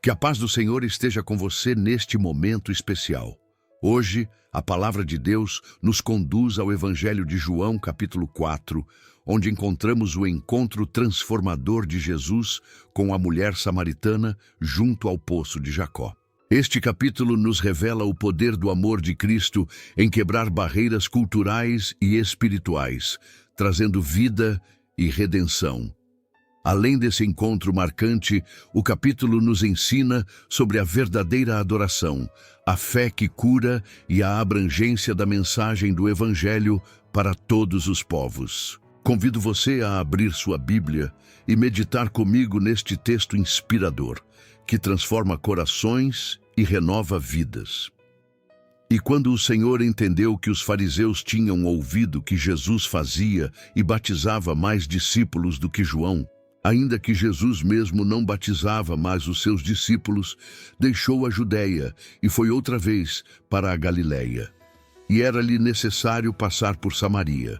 Que a paz do Senhor esteja com você neste momento especial. Hoje, a palavra de Deus nos conduz ao Evangelho de João, capítulo 4, onde encontramos o encontro transformador de Jesus com a mulher samaritana junto ao poço de Jacó. Este capítulo nos revela o poder do amor de Cristo em quebrar barreiras culturais e espirituais, trazendo vida e redenção. Além desse encontro marcante, o capítulo nos ensina sobre a verdadeira adoração, a fé que cura e a abrangência da mensagem do Evangelho para todos os povos. Convido você a abrir sua Bíblia e meditar comigo neste texto inspirador, que transforma corações e renova vidas. E quando o Senhor entendeu que os fariseus tinham ouvido que Jesus fazia e batizava mais discípulos do que João, ainda que Jesus mesmo não batizava mais os seus discípulos, deixou a Judéia e foi outra vez para a Galiléia. E era-lhe necessário passar por Samaria.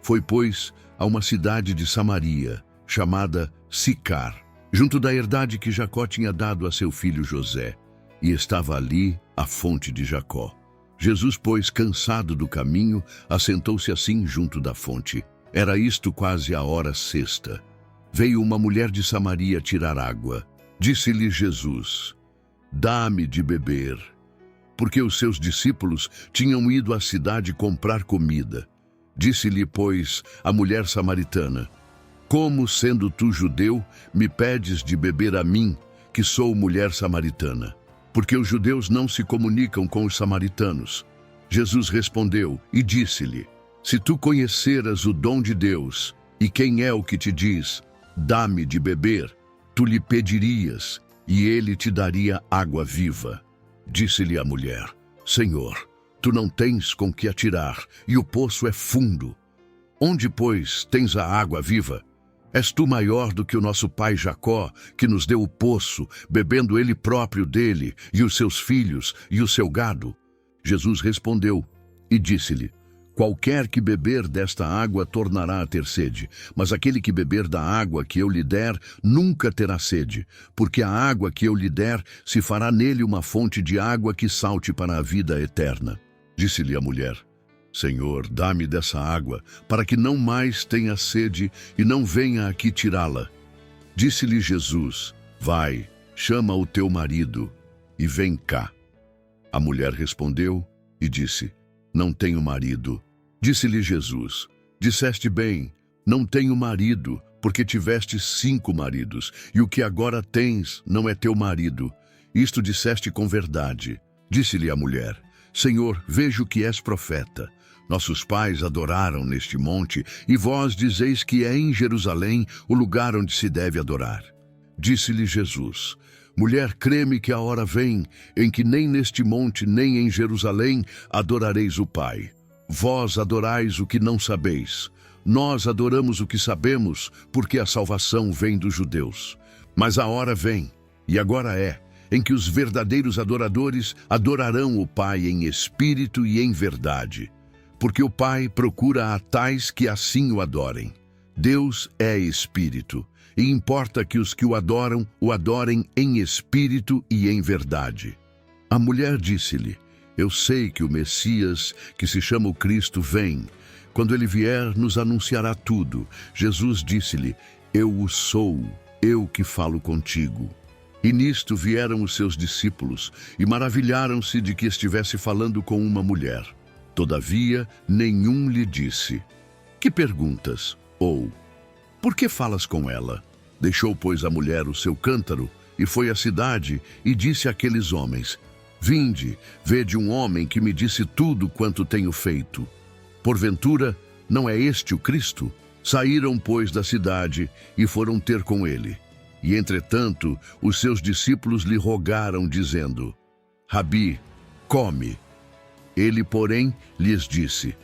Foi, pois, a uma cidade de Samaria, chamada Sicar, junto da herdade que Jacó tinha dado a seu filho José, e estava ali a fonte de Jacó. Jesus, pois, cansado do caminho, assentou-se assim junto da fonte. Era isto quase a hora sexta. Veio uma mulher de Samaria tirar água. Disse-lhe Jesus: "Dá-me de beber", porque os seus discípulos tinham ido à cidade comprar comida. Disse-lhe, pois, a mulher samaritana: "Como, sendo tu judeu, me pedes de beber a mim, que sou mulher samaritana? Porque os judeus não se comunicam com os samaritanos." Jesus respondeu e disse-lhe: "Se tu conheceras o dom de Deus, e quem é o que te diz: 'Dá-me de beber', tu lhe pedirias, e ele te daria água viva." Disse-lhe a mulher: "Senhor, tu não tens com que atirar, e o poço é fundo. Onde, pois, tens a água viva? És tu maior do que o nosso pai Jacó, que nos deu o poço, bebendo ele próprio dele, e os seus filhos, e o seu gado?" Jesus respondeu e disse-lhe: "Qualquer que beber desta água tornará a ter sede, mas aquele que beber da água que eu lhe der nunca terá sede, porque a água que eu lhe der se fará nele uma fonte de água que salte para a vida eterna." Disse-lhe a mulher: "Senhor, dá-me dessa água, para que não mais tenha sede e não venha aqui tirá-la." Disse-lhe Jesus: "Vai, chama o teu marido e vem cá." A mulher respondeu e disse: "Não tenho marido." Disse-lhe Jesus: "Disseste bem, não tenho marido, porque tiveste 5 maridos, e o que agora tens não é teu marido. Isto disseste com verdade." Disse-lhe a mulher: "Senhor, vejo que és profeta. Nossos pais adoraram neste monte, e vós dizeis que é em Jerusalém o lugar onde se deve adorar." Disse-lhe Jesus: "Mulher, crê-me que a hora vem, em que nem neste monte, nem em Jerusalém adorareis o Pai. Vós adorais o que não sabeis. Nós adoramos o que sabemos, porque a salvação vem dos judeus. Mas a hora vem, e agora é, em que os verdadeiros adoradores adorarão o Pai em espírito e em verdade. Porque o Pai procura a tais que assim o adorem. Deus é espírito, e importa que os que o adorem em espírito e em verdade." A mulher disse-lhe: "Eu sei que o Messias, que se chama o Cristo, vem. Quando ele vier, nos anunciará tudo." Jesus disse-lhe: "Eu o sou, eu que falo contigo." E nisto vieram os seus discípulos, e maravilharam-se de que estivesse falando com uma mulher. Todavia, nenhum lhe disse: "Que perguntas?" ou "Por que falas com ela?" Deixou, pois, a mulher o seu cântaro, e foi à cidade, e disse àqueles homens: "Vinde, vede um homem que me disse tudo quanto tenho feito. Porventura, não é este o Cristo?" Saíram, pois, da cidade, e foram ter com ele. E, entretanto, os seus discípulos lhe rogaram, dizendo: "Rabi, come." Ele, porém, lhes disse: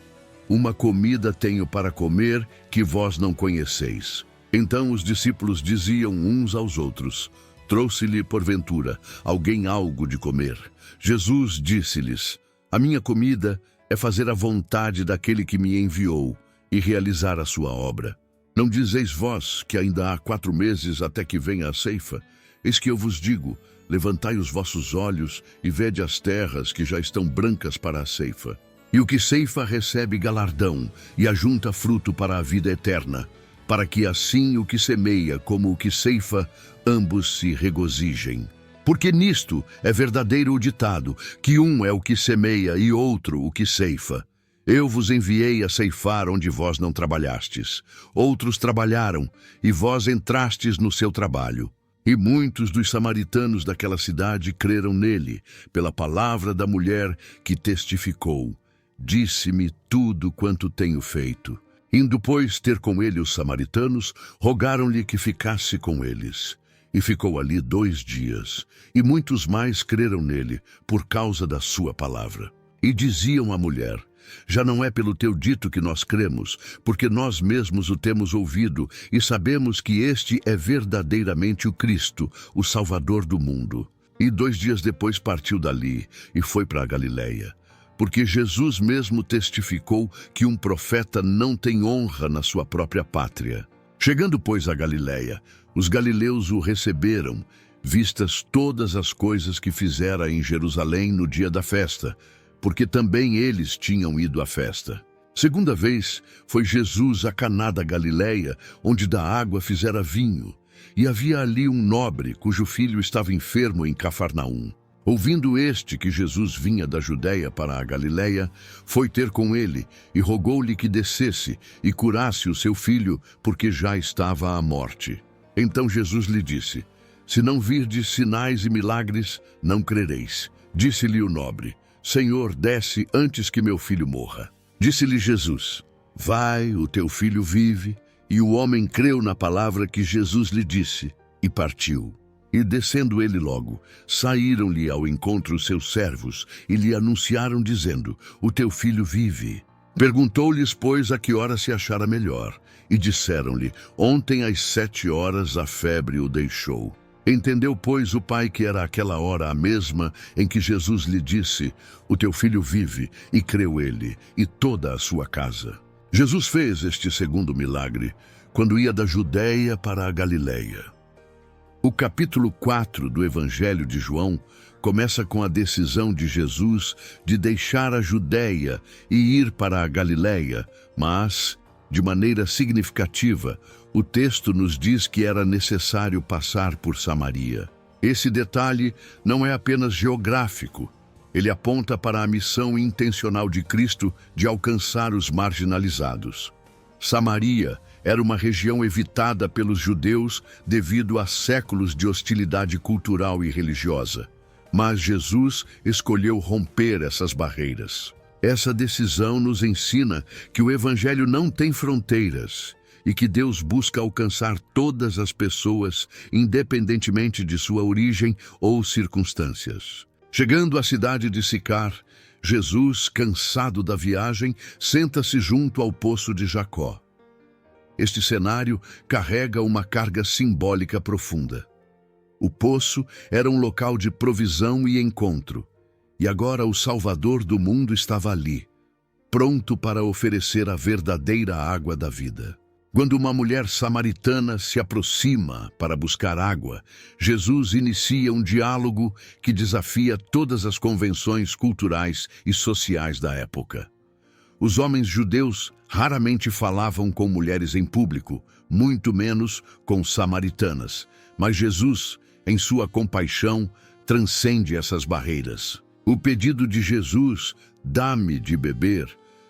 "Uma comida tenho para comer que vós não conheceis." Então os discípulos diziam uns aos outros: "Trouxe-lhe, porventura, alguém algo de comer?" Jesus disse-lhes: "A minha comida é fazer a vontade daquele que me enviou e realizar a sua obra. Não dizeis vós que ainda há 4 meses até que venha a ceifa? Eis que eu vos digo, levantai os vossos olhos e vede as terras que já estão brancas para a ceifa. E o que ceifa recebe galardão e ajunta fruto para a vida eterna, para que assim o que semeia como o que ceifa, ambos se regozijem. Porque nisto é verdadeiro o ditado, que um é o que semeia e outro o que ceifa. Eu vos enviei a ceifar onde vós não trabalhastes. Outros trabalharam, e vós entrastes no seu trabalho. E muitos dos samaritanos daquela cidade creram nele, pela palavra da mulher que testificou. Disse-me tudo quanto tenho feito. Indo, pois, ter com ele os samaritanos, rogaram-lhe que ficasse com eles. E ficou ali 2 dias, e muitos mais creram nele, por causa da sua palavra. E diziam à mulher: já não é pelo teu dito que nós cremos, porque nós mesmos o temos ouvido, e sabemos que este é verdadeiramente o Cristo, o Salvador do mundo. E 2 dias depois partiu dali, e foi para a Galileia. Porque Jesus mesmo testificou que um profeta não tem honra na sua própria pátria. Chegando, pois, à Galileia, os galileus o receberam, vistas todas as coisas que fizera em Jerusalém no dia da festa, porque também eles tinham ido à festa. Segunda vez foi Jesus a Caná da Galileia, onde da água fizera vinho, e havia ali um nobre cujo filho estava enfermo em Cafarnaum. Ouvindo este que Jesus vinha da Judeia para a Galileia, foi ter com ele e rogou-lhe que descesse e curasse o seu filho, porque já estava à morte. Então Jesus lhe disse: se não virdes sinais e milagres, não crereis. Disse-lhe o nobre: Senhor, desce antes que meu filho morra. Disse-lhe Jesus: vai, o teu filho vive. E o homem creu na palavra que Jesus lhe disse, e partiu. E descendo ele logo, saíram-lhe ao encontro seus servos, e lhe anunciaram, dizendo: o teu filho vive. Perguntou-lhes, pois, a que hora se achara melhor. E disseram-lhe: ontem às 7 horas a febre o deixou. Entendeu, pois, o pai que era aquela hora a mesma em que Jesus lhe disse: o teu filho vive, e creu ele, e toda a sua casa. Jesus fez este segundo milagre, quando ia da Judeia para a Galileia. O capítulo 4 do Evangelho de João começa com a decisão de Jesus de deixar a Judeia e ir para a Galileia, mas, de maneira significativa, o texto nos diz que era necessário passar por Samaria. Esse detalhe não é apenas geográfico, ele aponta para a missão intencional de Cristo de alcançar os marginalizados. Samaria era uma região evitada pelos judeus devido a séculos de hostilidade cultural e religiosa. Mas Jesus escolheu romper essas barreiras. Essa decisão nos ensina que o Evangelho não tem fronteiras e que Deus busca alcançar todas as pessoas, independentemente de sua origem ou circunstâncias. Chegando à cidade de Sicar, Jesus, cansado da viagem, senta-se junto ao poço de Jacó. Este cenário carrega uma carga simbólica profunda. O poço era um local de provisão e encontro, e agora o Salvador do mundo estava ali, pronto para oferecer a verdadeira água da vida. Quando uma mulher samaritana se aproxima para buscar água, Jesus inicia um diálogo que desafia todas as convenções culturais e sociais da época. Os homens judeus raramente falavam com mulheres em público, muito menos com samaritanas. Mas Jesus, em sua compaixão, transcende essas barreiras. O pedido de Jesus, dá-me de beber,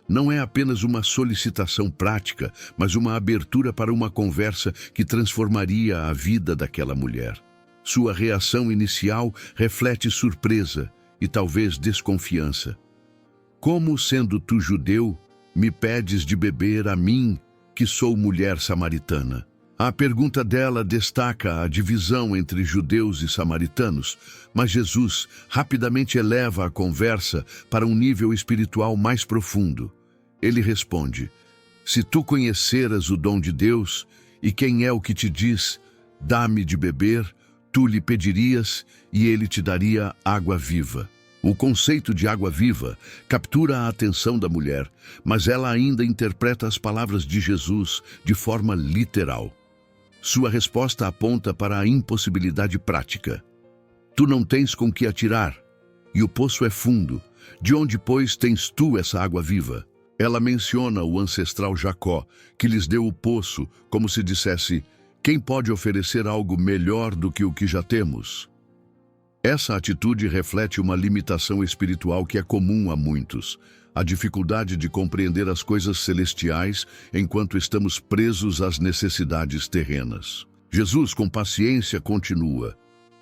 não é apenas uma solicitação prática, mas uma abertura para uma conversa que transformaria a vida daquela mulher. Sua reação inicial reflete surpresa e talvez desconfiança. Como, sendo tu judeu, me pedes de beber a mim, que sou mulher samaritana? A pergunta dela destaca a divisão entre judeus e samaritanos, mas Jesus rapidamente eleva a conversa para um nível espiritual mais profundo. Ele responde: se tu conheceras o dom de Deus, e quem é o que te diz, dá-me de beber, tu lhe pedirias, e ele te daria água viva. O conceito de água viva captura a atenção da mulher, mas ela ainda interpreta as palavras de Jesus de forma literal. Sua resposta aponta para a impossibilidade prática. Tu não tens com que atirar, e o poço é fundo. De onde, pois, tens tu essa água viva? Ela menciona o ancestral Jacó, que lhes deu o poço, como se dissesse: quem pode oferecer algo melhor do que o que já temos? Essa atitude reflete uma limitação espiritual que é comum a muitos, a dificuldade de compreender as coisas celestiais enquanto estamos presos às necessidades terrenas. Jesus, com paciência, continua: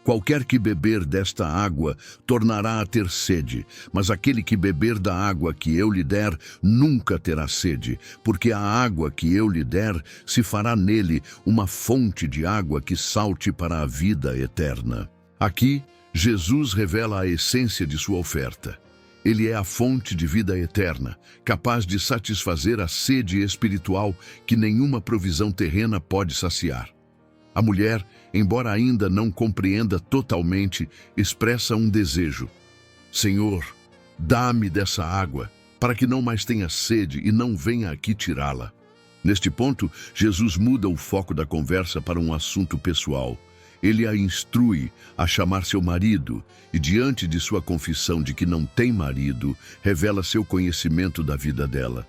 qualquer que beber desta água tornará a ter sede, mas aquele que beber da água que eu lhe der nunca terá sede, porque a água que eu lhe der se fará nele uma fonte de água que salte para a vida eterna. Aqui, Jesus revela a essência de sua oferta. Ele é a fonte de vida eterna, capaz de satisfazer a sede espiritual que nenhuma provisão terrena pode saciar. A mulher, embora ainda não compreenda totalmente, expressa um desejo: Senhor, dá-me dessa água, para que não mais tenha sede e não venha aqui tirá-la. Neste ponto, Jesus muda o foco da conversa para um assunto pessoal. Ele a instrui a chamar seu marido e, diante de sua confissão de que não tem marido, revela seu conhecimento da vida dela.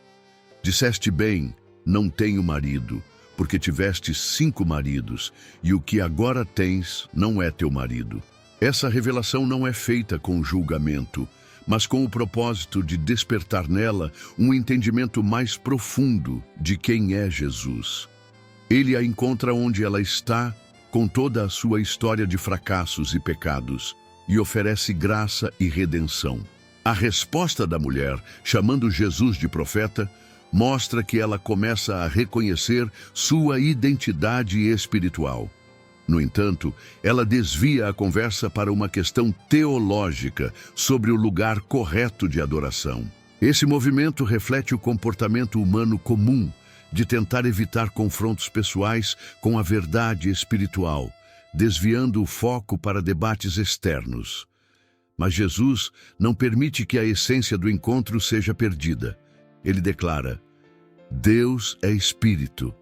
Disseste bem, não tenho marido, porque tiveste 5 maridos, e o que agora tens não é teu marido. Essa revelação não é feita com julgamento, mas com o propósito de despertar nela um entendimento mais profundo de quem é Jesus. Ele a encontra onde ela está, com toda a sua história de fracassos e pecados, e oferece graça e redenção. A resposta da mulher, chamando Jesus de profeta, mostra que ela começa a reconhecer sua identidade espiritual. No entanto, ela desvia a conversa para uma questão teológica sobre o lugar correto de adoração. Esse movimento reflete o comportamento humano comum de tentar evitar confrontos pessoais com a verdade espiritual, desviando o foco para debates externos. Mas Jesus não permite que a essência do encontro seja perdida. Ele declara: Deus é espírito,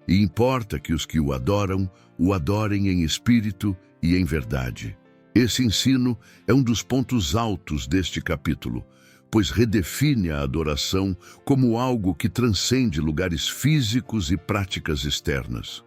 e importa que os que o adorem em espírito e em verdade. Esse ensino é um dos pontos altos deste capítulo, pois redefine a adoração como algo que transcende lugares físicos e práticas externas.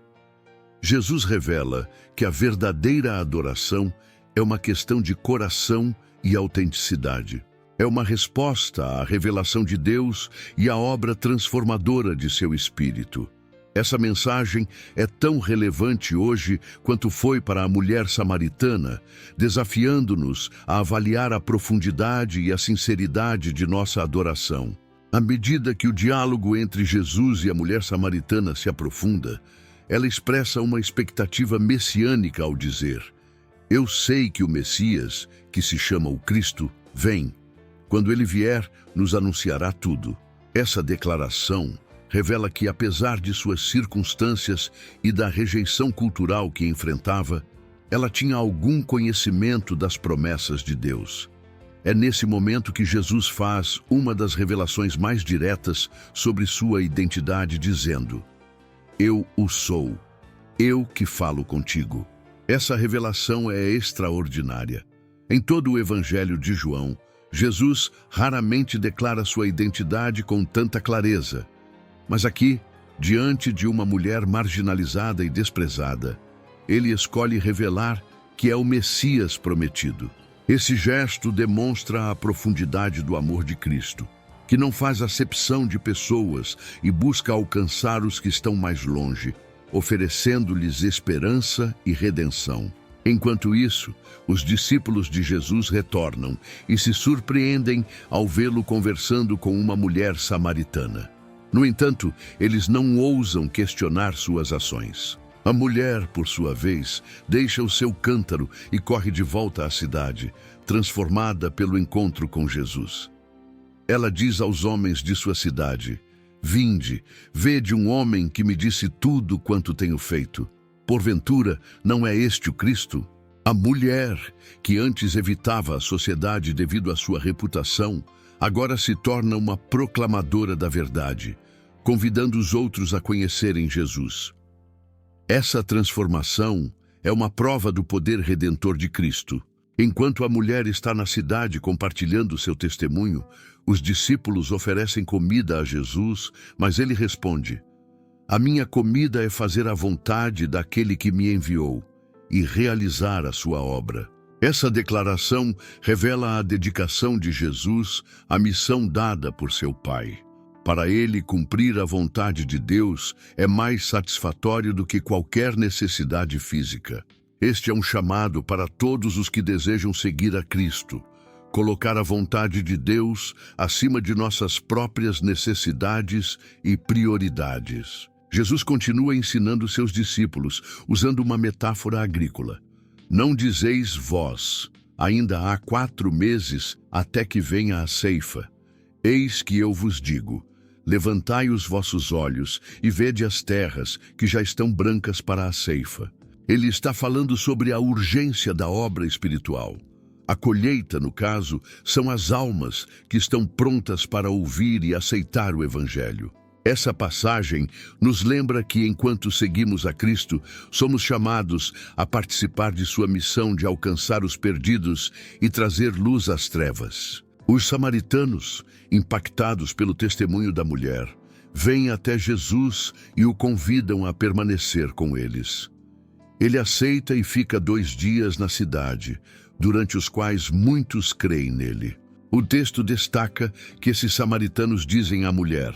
Jesus revela que a verdadeira adoração é uma questão de coração e autenticidade. É uma resposta à revelação de Deus e à obra transformadora de seu Espírito. Essa mensagem é tão relevante hoje quanto foi para a mulher samaritana, desafiando-nos a avaliar a profundidade e a sinceridade de nossa adoração. À medida que o diálogo entre Jesus e a mulher samaritana se aprofunda, ela expressa uma expectativa messiânica ao dizer: eu sei que o Messias, que se chama o Cristo, vem. Quando ele vier, nos anunciará tudo. Essa declaração revela que, apesar de suas circunstâncias e da rejeição cultural que enfrentava, ela tinha algum conhecimento das promessas de Deus. É nesse momento que Jesus faz uma das revelações mais diretas sobre sua identidade, dizendo: eu o sou, eu que falo contigo. Essa revelação é extraordinária. Em todo o Evangelho de João, Jesus raramente declara sua identidade com tanta clareza. Mas aqui, diante de uma mulher marginalizada e desprezada, ele escolhe revelar que é o Messias prometido. Esse gesto demonstra a profundidade do amor de Cristo, que não faz acepção de pessoas e busca alcançar os que estão mais longe, oferecendo-lhes esperança e redenção. Enquanto isso, os discípulos de Jesus retornam e se surpreendem ao vê-lo conversando com uma mulher samaritana. No entanto, eles não ousam questionar suas ações. A mulher, por sua vez, deixa o seu cântaro e corre de volta à cidade, transformada pelo encontro com Jesus. Ela diz aos homens de sua cidade: vinde, vede um homem que me disse tudo quanto tenho feito. Porventura, não é este o Cristo? A mulher, que antes evitava a sociedade devido à sua reputação, agora se torna uma proclamadora da verdade, convidando os outros a conhecerem Jesus. Essa transformação é uma prova do poder redentor de Cristo. Enquanto a mulher está na cidade compartilhando seu testemunho, os discípulos oferecem comida a Jesus, mas ele responde: "A minha comida é fazer a vontade daquele que me enviou e realizar a sua obra." Essa declaração revela a dedicação de Jesus à missão dada por seu Pai. Para ele, cumprir a vontade de Deus é mais satisfatório do que qualquer necessidade física. Este é um chamado para todos os que desejam seguir a Cristo, colocar a vontade de Deus acima de nossas próprias necessidades e prioridades. Jesus continua ensinando seus discípulos, usando uma metáfora agrícola. "Não dizeis vós, ainda há 4 meses até que venha a ceifa. Eis que eu vos digo, levantai os vossos olhos e vede as terras que já estão brancas para a ceifa." Ele está falando sobre a urgência da obra espiritual. A colheita, no caso, são as almas que estão prontas para ouvir e aceitar o Evangelho. Essa passagem nos lembra que, enquanto seguimos a Cristo, somos chamados a participar de sua missão de alcançar os perdidos e trazer luz às trevas. Os samaritanos, impactados pelo testemunho da mulher, vêm até Jesus e o convidam a permanecer com eles. Ele aceita e fica 2 dias na cidade, durante os quais muitos creem nele. O texto destaca que esses samaritanos dizem à mulher: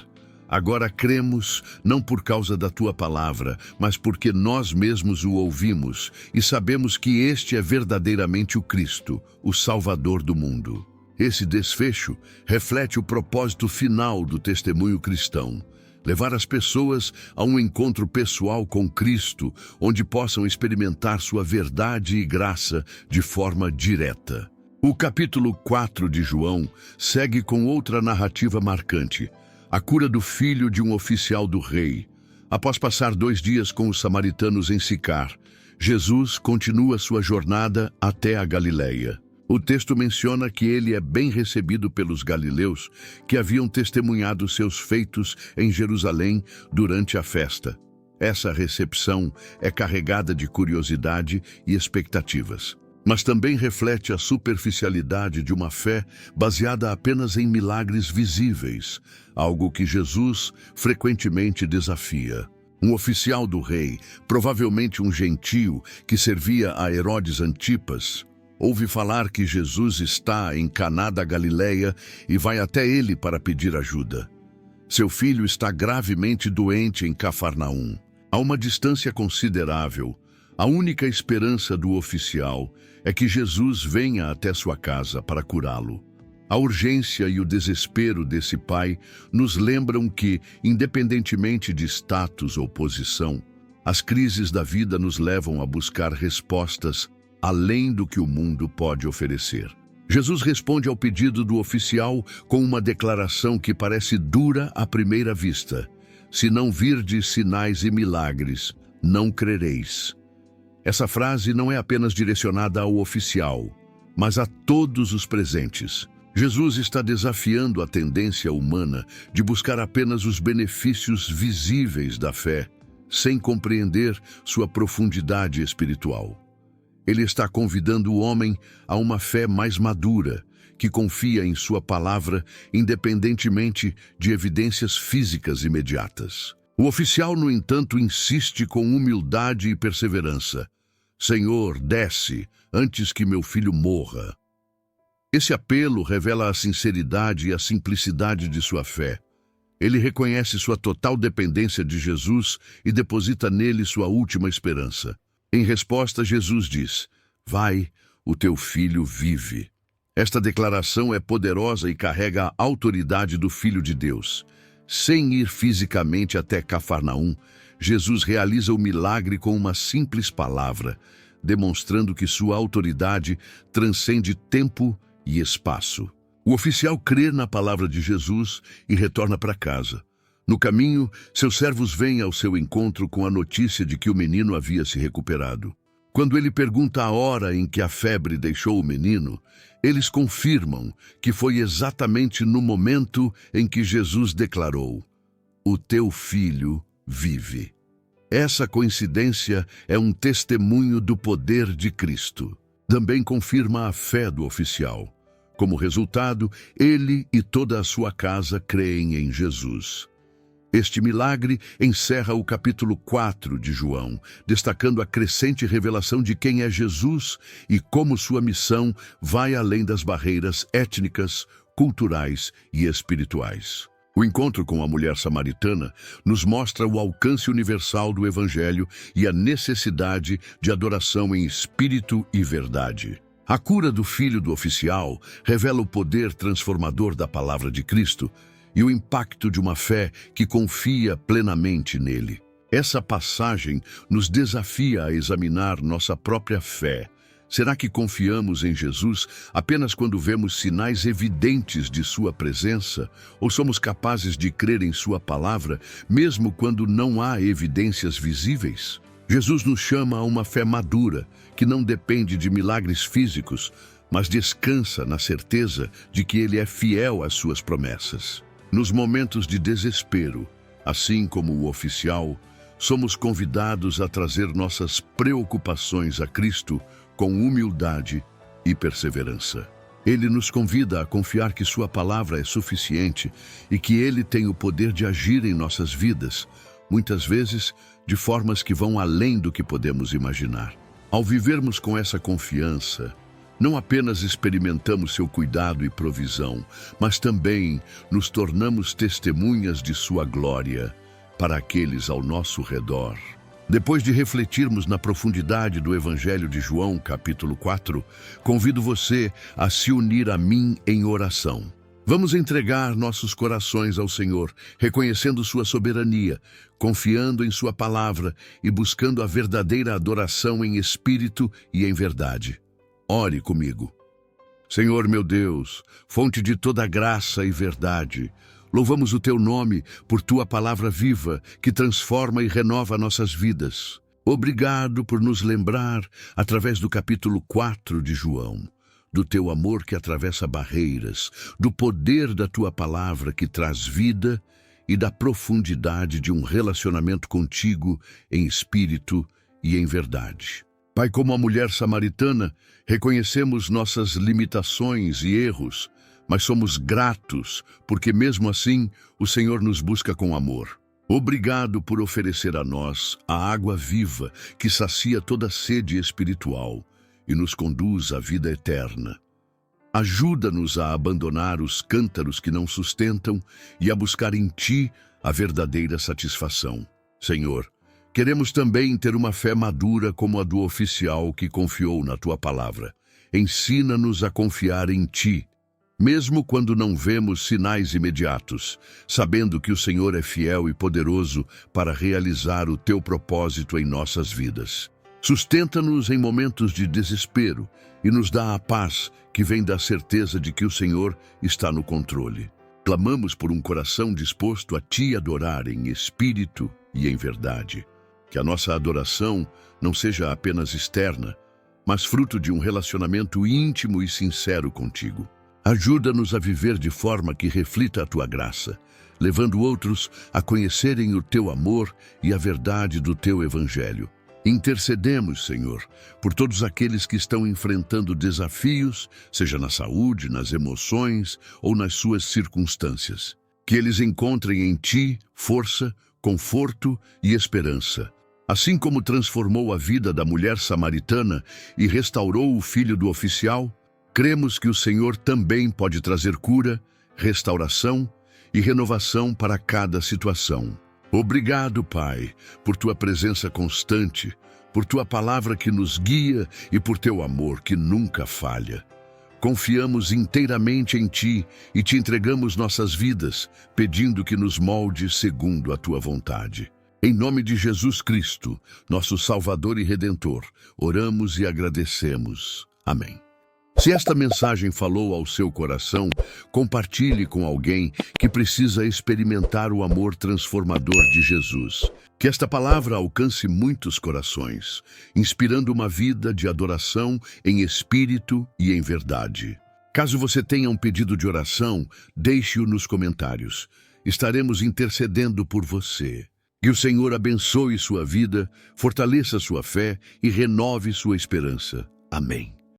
"Agora cremos, não por causa da tua palavra, mas porque nós mesmos o ouvimos e sabemos que este é verdadeiramente o Cristo, o Salvador do mundo." Esse desfecho reflete o propósito final do testemunho cristão: levar as pessoas a um encontro pessoal com Cristo, onde possam experimentar sua verdade e graça de forma direta. O capítulo 4 de João segue com outra narrativa marcante: a cura do filho de um oficial do rei. Após passar 2 dias com os samaritanos em Sicar, Jesus continua sua jornada até a Galileia. O texto menciona que ele é bem recebido pelos galileus que haviam testemunhado seus feitos em Jerusalém durante a festa. Essa recepção é carregada de curiosidade e expectativas, mas também reflete a superficialidade de uma fé baseada apenas em milagres visíveis, algo que Jesus frequentemente desafia. Um oficial do rei, provavelmente um gentio que servia a Herodes Antipas, ouve falar que Jesus está em Caná da Galileia e vai até ele para pedir ajuda. Seu filho está gravemente doente em Cafarnaum. A uma distância considerável, a única esperança do oficial é que Jesus venha até sua casa para curá-lo. A urgência e o desespero desse pai nos lembram que, independentemente de status ou posição, as crises da vida nos levam a buscar respostas além do que o mundo pode oferecer. Jesus responde ao pedido do oficial com uma declaração que parece dura à primeira vista: "Se não virdes sinais e milagres, não crereis." Essa frase não é apenas direcionada ao oficial, mas a todos os presentes. Jesus está desafiando a tendência humana de buscar apenas os benefícios visíveis da fé, sem compreender sua profundidade espiritual. Ele está convidando o homem a uma fé mais madura, que confia em sua palavra independentemente de evidências físicas imediatas. O oficial, no entanto, insiste com humildade e perseverança: "Senhor, desce, antes que meu filho morra." Esse apelo revela a sinceridade e a simplicidade de sua fé. Ele reconhece sua total dependência de Jesus e deposita nele sua última esperança. Em resposta, Jesus diz: "Vai, o teu filho vive." Esta declaração é poderosa e carrega a autoridade do Filho de Deus. Sem ir fisicamente até Cafarnaum, Jesus realiza o milagre com uma simples palavra, demonstrando que sua autoridade transcende tempo e espaço. O oficial crê na palavra de Jesus e retorna para casa. No caminho, seus servos vêm ao seu encontro com a notícia de que o menino havia se recuperado. Quando ele pergunta a hora em que a febre deixou o menino, eles confirmam que foi exatamente no momento em que Jesus declarou: "O teu filho vive." Essa coincidência é um testemunho do poder de Cristo. Também confirma a fé do oficial. Como resultado, ele e toda a sua casa creem em Jesus. Este milagre encerra o capítulo 4 de João, destacando a crescente revelação de quem é Jesus e como sua missão vai além das barreiras étnicas, culturais e espirituais. O encontro com a mulher samaritana nos mostra o alcance universal do Evangelho e a necessidade de adoração em espírito e verdade. A cura do filho do oficial revela o poder transformador da palavra de Cristo e o impacto de uma fé que confia plenamente nele. Essa passagem nos desafia a examinar nossa própria fé. Será que confiamos em Jesus apenas quando vemos sinais evidentes de sua presença? Ou somos capazes de crer em sua palavra, mesmo quando não há evidências visíveis? Jesus nos chama a uma fé madura, que não depende de milagres físicos, mas descansa na certeza de que Ele é fiel às suas promessas. Nos momentos de desespero, assim como o oficial, somos convidados a trazer nossas preocupações a Cristo com humildade e perseverança. Ele nos convida a confiar que sua palavra é suficiente e que Ele tem o poder de agir em nossas vidas, muitas vezes de formas que vão além do que podemos imaginar. Ao vivermos com essa confiança, não apenas experimentamos seu cuidado e provisão, mas também nos tornamos testemunhas de sua glória para aqueles ao nosso redor. Depois de refletirmos na profundidade do Evangelho de João, capítulo 4, convido você a se unir a mim em oração. Vamos entregar nossos corações ao Senhor, reconhecendo sua soberania, confiando em sua palavra e buscando a verdadeira adoração em espírito e em verdade. Ore comigo. Senhor meu Deus, fonte de toda graça e verdade, louvamos o Teu nome por Tua palavra viva, que transforma e renova nossas vidas. Obrigado por nos lembrar, através do capítulo 4 de João, do Teu amor que atravessa barreiras, do poder da Tua palavra que traz vida e da profundidade de um relacionamento contigo em espírito e em verdade. Pai, como a mulher samaritana, reconhecemos nossas limitações e erros, mas somos gratos, porque mesmo assim o Senhor nos busca com amor. Obrigado por oferecer a nós a água viva que sacia toda sede espiritual e nos conduz à vida eterna. Ajuda-nos a abandonar os cântaros que não sustentam e a buscar em Ti a verdadeira satisfação. Senhor, queremos também ter uma fé madura como a do oficial que confiou na Tua palavra. Ensina-nos a confiar em Ti, mesmo quando não vemos sinais imediatos, sabendo que o Senhor é fiel e poderoso para realizar o Teu propósito em nossas vidas. Sustenta-nos em momentos de desespero e nos dá a paz que vem da certeza de que o Senhor está no controle. Clamamos por um coração disposto a Te adorar em espírito e em verdade. Que a nossa adoração não seja apenas externa, mas fruto de um relacionamento íntimo e sincero contigo. Ajuda-nos a viver de forma que reflita a Tua graça, levando outros a conhecerem o Teu amor e a verdade do Teu Evangelho. Intercedemos, Senhor, por todos aqueles que estão enfrentando desafios, seja na saúde, nas emoções ou nas suas circunstâncias. Que eles encontrem em Ti força, conforto e esperança. Assim como transformou a vida da mulher samaritana e restaurou o filho do oficial, cremos que o Senhor também pode trazer cura, restauração e renovação para cada situação. Obrigado, Pai, por Tua presença constante, por Tua palavra que nos guia e por Teu amor que nunca falha. Confiamos inteiramente em Ti e Te entregamos nossas vidas, pedindo que nos molde segundo a Tua vontade. Em nome de Jesus Cristo, nosso Salvador e Redentor, oramos e agradecemos. Amém. Se esta mensagem falou ao seu coração, compartilhe com alguém que precisa experimentar o amor transformador de Jesus. Que esta palavra alcance muitos corações, inspirando uma vida de adoração em espírito e em verdade. Caso você tenha um pedido de oração, deixe-o nos comentários. Estaremos intercedendo por você. Que o Senhor abençoe sua vida, fortaleça sua fé e renove sua esperança. Amém.